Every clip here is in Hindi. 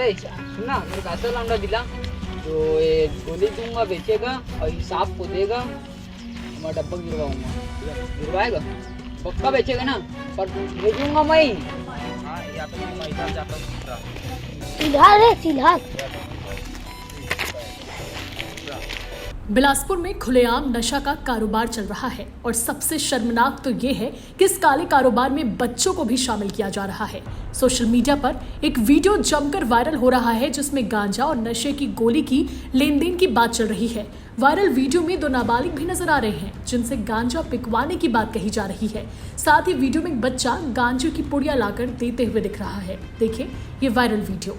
अबे सुनना, मेरे को ऐसा लौंडा दिला जो ये गोली दूंगा बेचेगा और हिसाब को देगा, मैं डब्बा गिरवाऊंगा। गिरवाएगा पक्का बेचेगा ना, पर भेजूंगा मैं। हाँ या तो मैं इधर जाता हूँ सीधा रे सीधा। बिलासपुर में खुलेआम नशा का कारोबार चल रहा है और सबसे शर्मनाक तो ये है कि इस काले कारोबार में बच्चों को भी शामिल किया जा रहा है। सोशल मीडिया पर एक वीडियो जमकर वायरल हो रहा है जिसमें गांजा और नशे की गोली की लेन देन की बात चल रही है। वायरल वीडियो में 2 नाबालिग भी नजर आ रहे हैं जिनसे गांजा पिकवाने की बात कही जा रही है। साथ ही वीडियो में एक बच्चा गांजे की पुड़िया लाकर देते हुए दिख रहा है। देखिए ये वायरल वीडियो।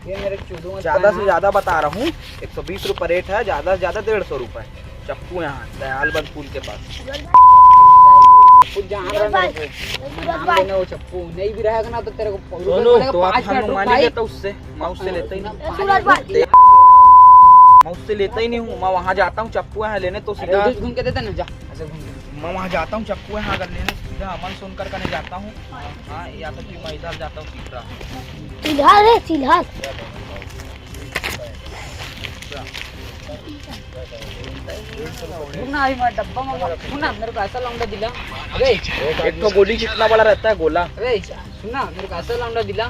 ये मेरे चूदों ज्यादा से ज्यादा बता रहा हूँ, 120 रुपये रेट है, ज्यादा से ज्यादा 150 रुपये। चप्पू यहाँ दयालबंद पुल के पास। वो चप्पू नहीं भी रहेगा ना तो तेरे को तो आप हनुमानी लेता उससे, मैं उससे लेता ही नहीं, मैं उससे लेता ही नहीं हूँ। मैं वहाँ जाता हूँ चप्पू यहाँ लेने, तो सीधा घूम के देता ना, जा ऐसे घूम के। मैं वहाँ जाता हूँ चप्पू यहाँ अगर लेने, सीधा अमन सुनकर करने जाता हूँ। हाँ या तो फिर मैं इधर जाता हूँ सीधा। सीधा रे सीधा। ना मैं डब्बा में सुना, मेरे को ऐसा लौंडा दिला। अबे एक तो गोली कितना बड़ा रहता है गोला। अबे सुना, मेरे को ऐसा लौंडा दिला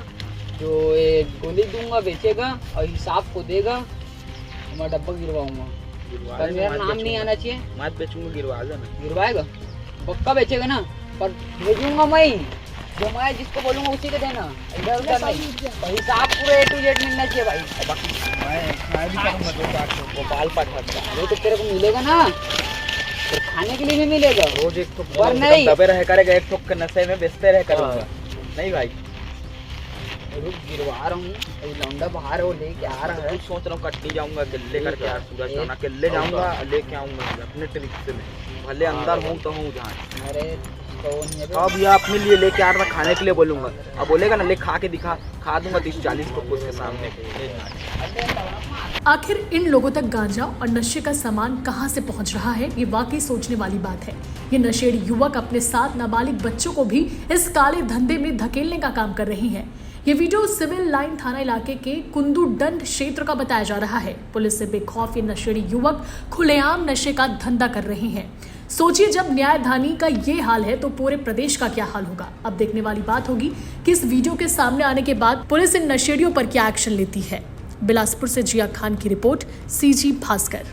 जो ये गोली दूंगा बेचेगा और हिसाब को देगा, मैं डब्बा गिरवाऊंगा। पर मेरा नाम नहीं आना चाहिए। मैं बेचूंगा, गिरवा देना। गिरवाएगा पक्का बेचेगा ना, पर भेजूंगा मैं। जो मैं जिसको बोलूंगा उसी को देना, इधर उधर नहीं। और हिसाब पूरा A to Z मिलना चाहिए भाई। बाकी मैं भी करूंगा 2-4 गोपाल पाठक। वो तो तेरे को मिलेगा ना, तो खाने के लिए भी मिलेगा। रोज एक ठोक पर नहीं दबे रह करेगा, एक ठोक के नशे में बेचते रह करूंगा। नहीं भाई रुक गिरवा रहा हूँ, लौंडा बाहर वो लेके आ रहा है। सोच रहा हूँ कटनी जाऊंगा, किले करके यार सूरज जाना, किले जाऊंगा लेके आऊंगा अपने तरीके में। भले अंदर हूँ तो हूँ जहाँ। अरे अब ये अपने लिए लेके आ रहा, मैं खाने के लिए बोलूंगा। अब बोलेगा ना ले खा के दिखा, खा दूंगा 30-40 को उसके सामने। आखिर इन लोगों तक गांजा और नशे का सामान कहां से पहुंच रहा है, ये वाकई सोचने वाली बात है। ये नशेड़ी युवक अपने साथ नाबालिग बच्चों को भी इस काले धंधे में धकेलने का काम कर रही हैं। ये वीडियो सिविल लाइन थाना इलाके के कुंदूडंड क्षेत्र का बताया जा रहा है। पुलिस से बेखौफ ये नशेड़ी युवक खुलेआम नशे का धंधा कर रहे हैं। सोचिए जब न्यायधानी का ये हाल है तो पूरे प्रदेश का क्या हाल होगा। अब देखने वाली बात होगी कि इस वीडियो के सामने आने के बाद पुलिस इन नशेड़ियों पर क्या एक्शन लेती है। बिलासपुर से जिया खान की रिपोर्ट, CG भास्कर।